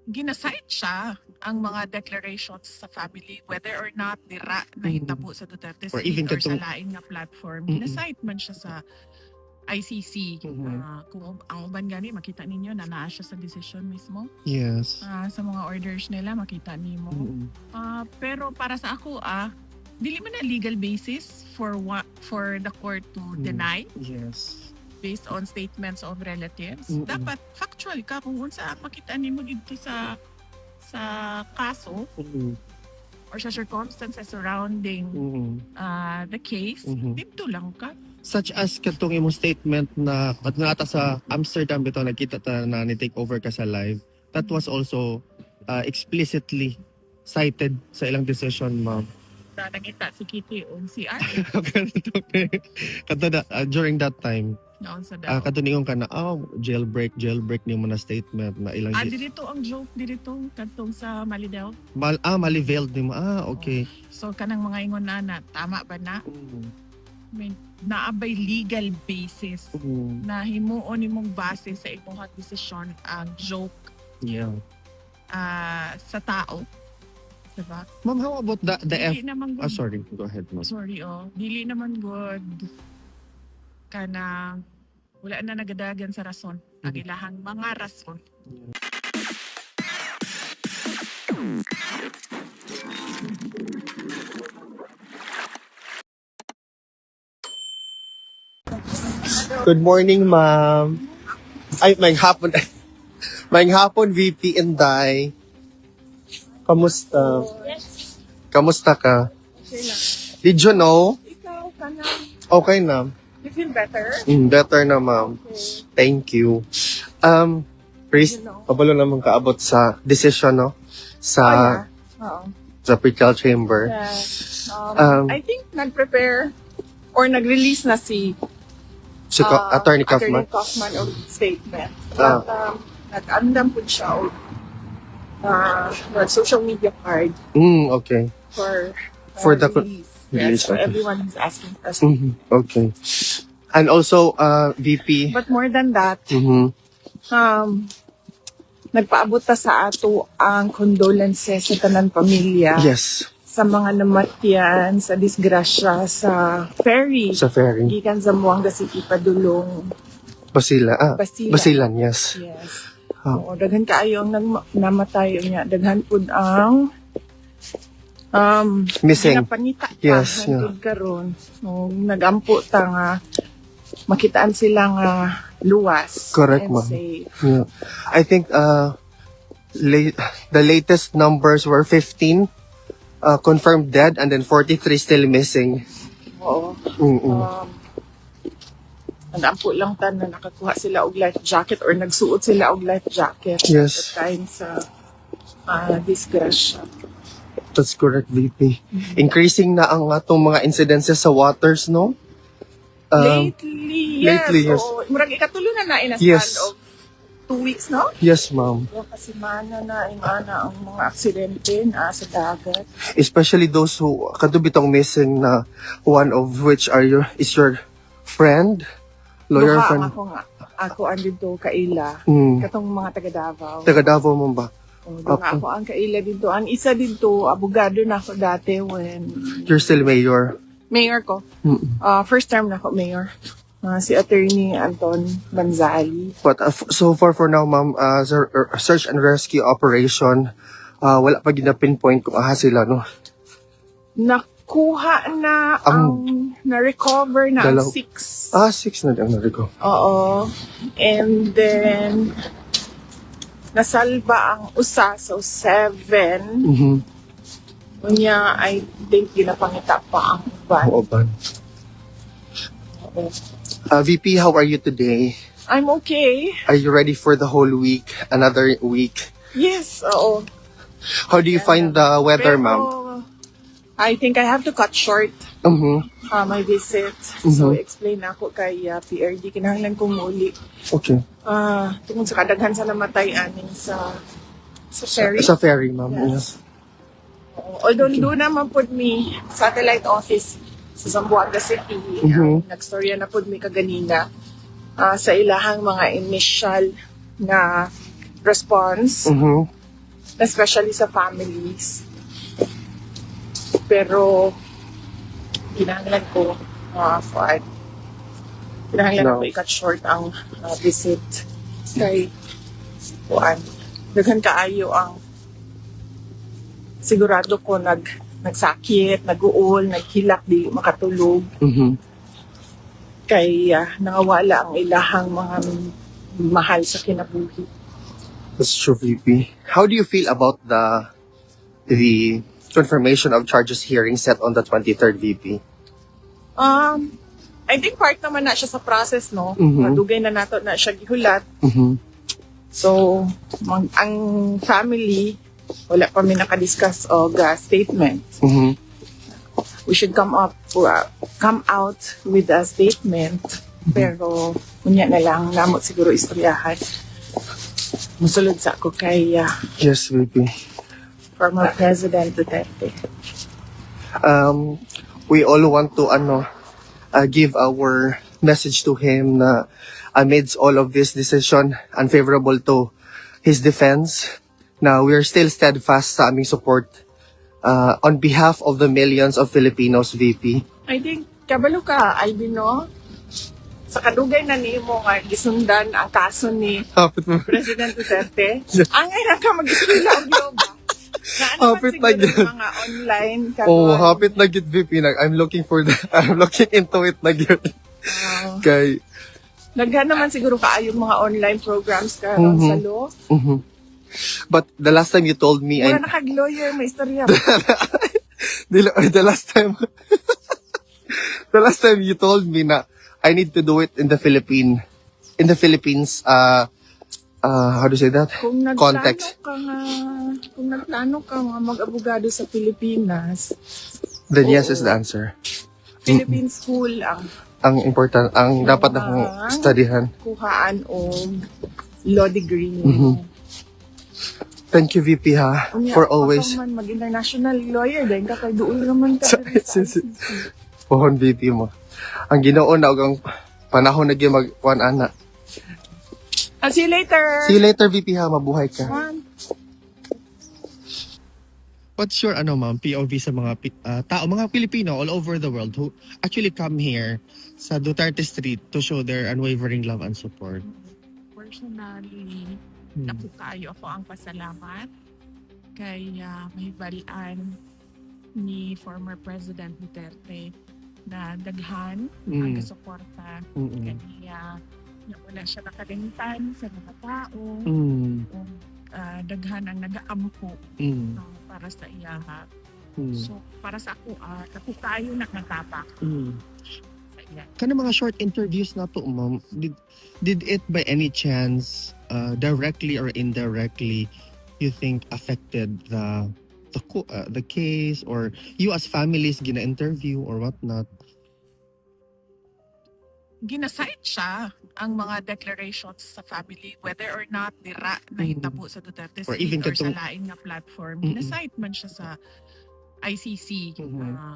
ginasite siya ang mga declarations sa family, whether or not dira nahitabo sa Duterte Or Street even or sa katong- lain nga platform. Mm-mm. Ginasite man siya sa ICC. Kung ang uban gani, makita ninyo na naa siya sa decision mismo. Yes. Sa mga orders nila, makita nimo. Pero para sa ako, dili man na legal basis for the court to deny Yes. based on statements of relatives. Mm-mm. Dapat factual ka kung unsa makita nimo dito sa kaso or sa circumstances surrounding the case. Dito lang ka. Such as katong imong statement na nata sa Amsterdam bitaw nakita ta na ni take over ka sa live. That was also explicitly cited sa ilang decision, ma'am. Na nakita si Kitty o si R. During that time, Noon sa daw. kadto ka na jailbreak nimo na statement na ilang Dito ang joke dito kadtong sa Malidao. mali-veiled nimo. Okay. So kanang mga ingon na tama ba na? May naabay legal basis na himuon nimong base sa imong desisyon ang joke Yeah. sa tao. Diba? Ma'am, how about the Dili naman good. sorry, go ahead, ma'am. Sorry, dili naman good kana wala na nagadagan sa rason. Ang ilahang mga rason. Good morning, ma'am. Ay, may hapon. May hapon, VP Inday. Kamusta? Kamusta ka? Okay lang. Did you know? Ikaw, kana, Okay na. you feel better? Better na, ma'am. Thank you. Priest, pabalo naman kaabot sa decision, no? Sa Oo. sa pretrial chamber. Yes. I think nag-prepare or nag-release na si Attorney Kaufman. Attorney Kaufman og statement. Ah. But, nag-andam po siya og social media card Okay. for the release. release, Yes, for okay. everyone who's asking us. Okay. And also, VP. But more than that, nagpaabot ta sa ato ang condolences sa tanan pamilya Yes. sa mga namatyan sa disgrasya sa ferry. Sa ferry. Gikan sa Zamboanga City padulong Basilan. Basilan. Basilan, yes. Yes. Oh. Daghan kaayo ang namatay niya. Daghan pud ang Missing. ginapanita pa Yes, hangtod karon. So, nagampo ta nga makitaan sila nga luwas. Correct, and ma'am. safe. Yeah. I think the latest numbers were 15 confirmed dead and then 43 still missing. Oo. Nagampo lang ta na nakakuha sila og life jacket or nagsuot sila og life jacket Yes. at the time sa disgrasya. That's correct, VP. Increasing na ang atong mga incidences sa waters, no? Lately, yes. lately, yes. Oo. Murag ikatulo na na inaspan Yes. of 2 weeks, no? Yes, ma'am. Kasi mana na imana ang mga aksidente na sa dagat. Especially those who kadubitong missing na one of which is your friend, lawyer Duha ang friend. ako andito kaila. Mm. Katong mga taga Davao. Taga Davao mo ba? Duha ako ang kaila dito. Ang isa dito, abogado na ako dati when You're still mayor. mayor ko. First term na ako mayor. Si Attorney Anton Manzali. But so far for now, ma'am, search and rescue operation, wala pa gina-pinpoint kung sila, no? Nakuha na na-recover na ang 6. 6 na lang narigo. Oo. And then, nasalba ang usa, so 7. Unya, I think ginapangita pa ang uban. Oo ba? VP, how are you today? I'm okay. Are you ready for the whole week? Another week? Yes, oo. How do you find the weather, Pero, ma'am? I think I have to cut short my visit. So, explain ako kay PRD. Kinahanglan kong muli. Okay. Tungkol sa kadaghan sa namatay aning sa ferry. Sa ferry, ma'am. Yes. Although doon naman po mi satellite office sa Zamboanga City, nagstorya na po mi kaganina sa ilahang mga initial na response. especially sa families. Pero, kinahanglan ko, Fuad, kinahanglan No. ko i-cut short ang visit kay Fuad. Daghan kaayo ang sigurado ko nagsakit, nag-uol, naghilak, di makatulog. Kay nangawala ang ilahang mga mahal sa kinabuhi. That's true, VP. How do you feel about the confirmation of charges hearing set on the 23rd, VP? I think part naman na siya sa process, no? Mhm. Madugay na nato na siya gihulat. Mm-hmm. So, ang family, wala pa mi nakadiscuss og statement. Mm-hmm. We should come out with a statement. Pero, unya na lang, namot siguro istoryahan. Musulod sa ako kay Yes, VP. former President Duterte. We all want to give our message to him na amidst all of this decision unfavorable to his defense, na we are still steadfast sa aming support on behalf of the millions of Filipinos, VP. I think, kabalo ka, Albino, sa kadugay na nimo nga gisundan ang kaso ni Hapit mo. President Duterte, angay na ka mag-eskwela og yoga. Hapit na siguro yun. mga online Oh, hapit na gid, VP. I'm looking for I'm looking into it na yun. Kay, Naghan naman siguro kaayong mga online programs karon sa law. but the last time you told me, Wala nakag-lawyer, may istorya. the last time, the last time you told me na I need to do it in the Philippines, how do you say that? Kung Context. nagplano ka nga mag-abogado sa Pilipinas, Then yes is the answer. Philippine school ang Ang ang dapat na kong studyhan. kuhaan og law degree. Thank you, VP, ha, Unya, for always. baka man mag-international lawyer din ka kay duol naman ka. Pohon, VP mo. Ang Ginoo na og ang panahon na gyud magkuan ana. See you later. See you later, VP, ha. Mabuhay ka. Juan. What's your ma'am, POV sa mga tao, mga Pilipino all over the world who actually come here sa Duterte Street to show their unwavering love and support? Personally, naku kayo ako ang pasalamat kay mahibalaan ni former President Duterte na daghan ang kasuporta kaniya na wala siya nakalimutan sa mga tao o daghan ang nag-aampo para sa iyaha. So para sa ako, ako kayo nakatapak sa iya. Kana mga short interviews na to, ma'am, did it by any chance directly or indirectly you think affected the case, or you as families gina-interview or whatnot? Ginasite siya ang mga declarations sa family, whether or not dira na hitabo sa Duterte Or Street even or sa katong- lain nga platform. Mm-mm. Ginasite man siya sa ICC.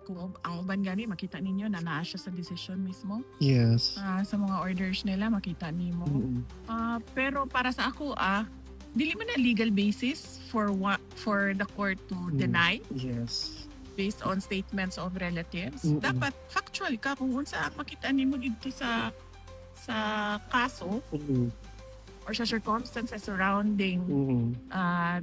Kung ang uban gani, makita ninyo na naa siya sa decision mismo. Yes. Sa mga orders nila, makita nimo. Pero para sa ako, dili man na legal basis for the court to deny Yes. based on statements of relatives. Mm-mm. Dapat factual ka kung unsa makita nimo dito sa kaso or sa circumstances surrounding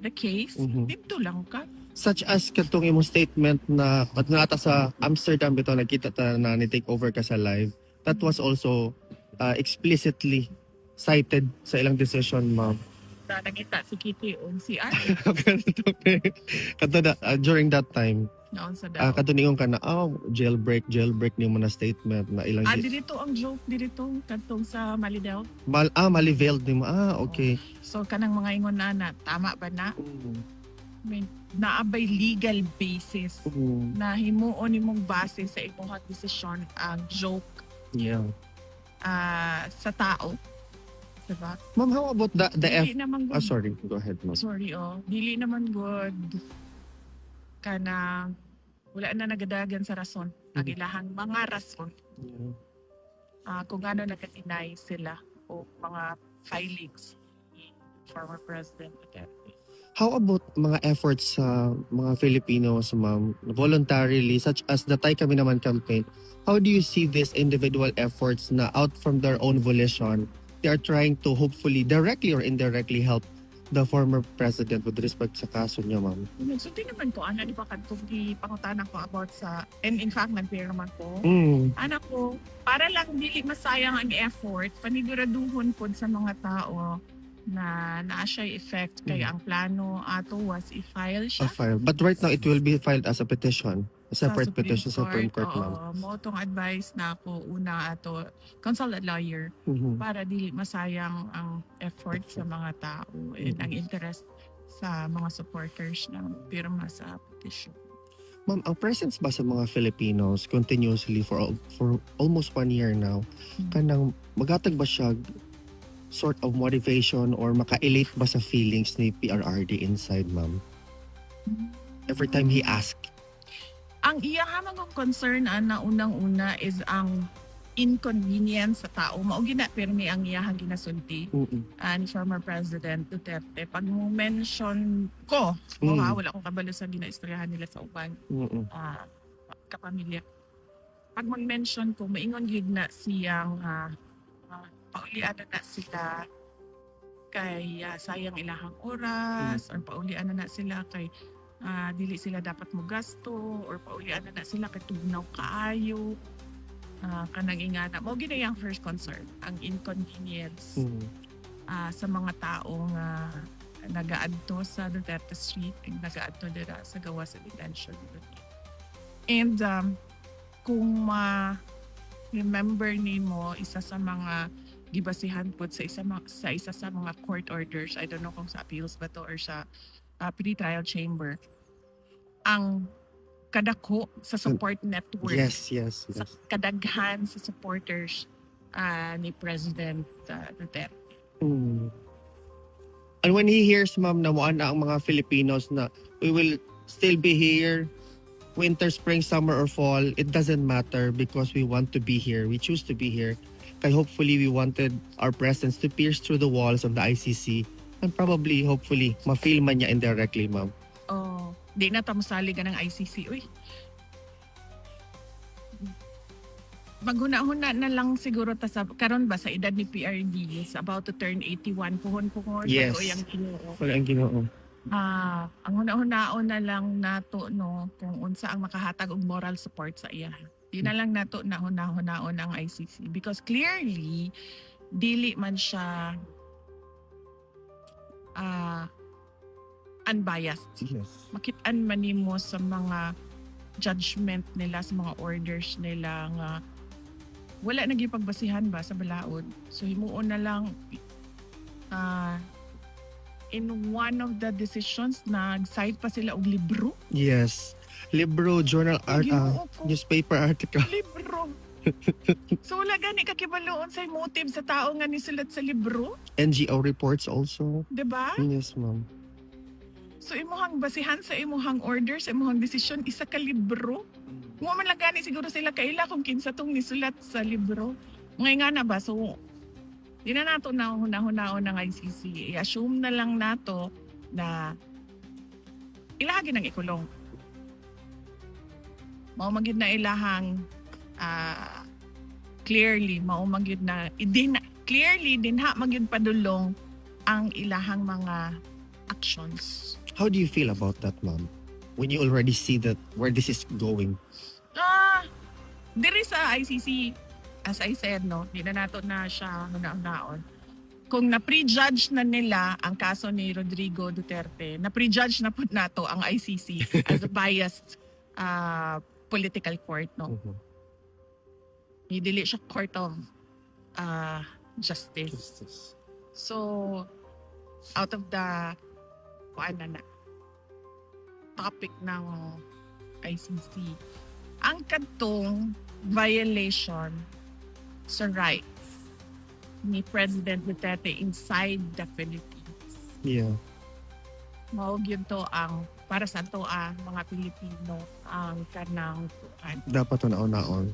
the case. Dito lang ka. Such as katong imong statement na at nata sa Amsterdam bitaw nakita ta na ni take over ka sa live. That was also explicitly cited sa ilang decision, ma'am. Na nangita si Kitty o si Ate Kato na, during that time, noon sa daw. kato niyon ka na, jailbreak niyo mo na statement na ilang Dirito ang joke dirito kadtong sa Malidao. mali-veiled ni mo. Okay. So kanang mga ingon na tama ba na? May naabay legal basis na himuon nimong base sa imong desisyon ang joke Yeah. sa tao. Diba? Ma'am, how about the Dili naman good. sorry. Go ahead, ma'am. Sorry, dili naman good kana wala na nagadagan sa rason. Ang ilahang mga rason Yeah. kung ano nakatinay sila o mga filings ni former President Duterte. How about mga efforts sa mga Filipinos, ma'am, voluntarily, such as the Tay Kami Naman campaign? How do you see these individual efforts na out from their own volition, they are trying to hopefully directly or indirectly help the former president with respect sa kaso niya, ma'am? So, di naman ko, di ba kadtong pangutanan ko about sa, and in fact, nag-pair naman ko. Anak ko, para lang dili masayang ang effort, paniguraduhon po sa mga tao na naa siya effect kay ang plano ato was i-file A siya. file. But right now, it will be filed as a petition. A separate Supreme petition sa Supreme Court, ma'am. Mo tong advice na ako una ato consult a lawyer para dili masayang ang effort sa mga tao and ang interest sa mga supporters ng pirma sa petition. Ma'am, ang presence ba sa mga Filipinos continuously for almost 1 year now, kanang magatag ba siya sort of motivation or maka-elate ba sa feelings ni PRRD inside, ma'am? Every time he asks. Ang iya hamang concern na unang-una is ang inconvenience sa tao. Maugi na pirmi ang iyahang ginasulti ni former President Duterte. Pag mo mention ko, wala akong kabalo sa ginaistoryahan nila sa uban kapamilya. Pag mag-mention ko, maingon gid na siyang paulian na sila kay sayang ilahang oras or paulian na sila kay dili sila dapat mo gasto or paulian na sila kay tugnaw kaayo. Kanang ingana mo gina yung first concern ang inconvenience sa mga taong nagaadto sa Duterte Street and nagaadto dira sa gawa sa detention. And kung remember nimo isa sa mga gibasihan po sa isa sa mga court orders, I don't know kung sa appeals ba to or sa pre-trial chamber, ang kadako sa support network. Yes. Sa kadaghan sa supporters ni President Duterte. And when he hears, ma'am, na na ang mga Filipinos na we will still be here, winter, spring, summer, or fall, it doesn't matter because we want to be here. We choose to be here. Kaya hopefully we wanted our presence to pierce through the walls of the ICC and probably, hopefully, ma-feel man niya indirectly, ma'am. Di na tamusali ka ng ICC. Uy. Maghuna-huna na lang siguro karon ba sa edad ni PRD is about to turn 81 puhon. Yes. Wala ang Ginoo. Ang huna-hunaon na lang nato no kung unsa ang makahatag og moral support sa iya. Di na lang nato na huna-hunaon ang ICC because clearly dili man siya unbiased. Yes. Makit-an man nimo sa mga judgment nila, sa mga orders nila nga wala naging pagbasihan ba sa balaod. So himuon na lang in one of the decisions nag-cite pa sila og libro. Yes. Libro, journal, newspaper article. Libro. So wala gani kakibaloon sa motive sa tao nga nisulat sa libro. NGO reports also. Diba? Yes, ma'am. So imuhang basihan sa imuhang order, sa imuhang desisyon, isa ka libro. Mo man lang gani siguro sila kaila kung kinsa tong nisulat sa libro. Ngay nga na ba? So, di na nato na hunahunaon ng ICC. I-assume na lang nato na ilahagi ng ikulong. Mao magid na ilahang clearly, mao magid na clearly dinha magid padulong ang ilahang mga actions. How do you feel about that, ma'am? When you already see that where this is going? Diri sa ICC, as I said, no, di na nato na siya hunaon. Kung na-prejudge na nila ang kaso ni Rodrigo Duterte, na-prejudge na po nato ang ICC as a biased political court, no? Dili siya court of justice. So, out of the topic ng ICC, ang kadtong violation sa rights ni President Duterte inside the Philippines. Yeah. Mao gyud to ang para sa to mga Pilipino ang kanang Dapat na naon.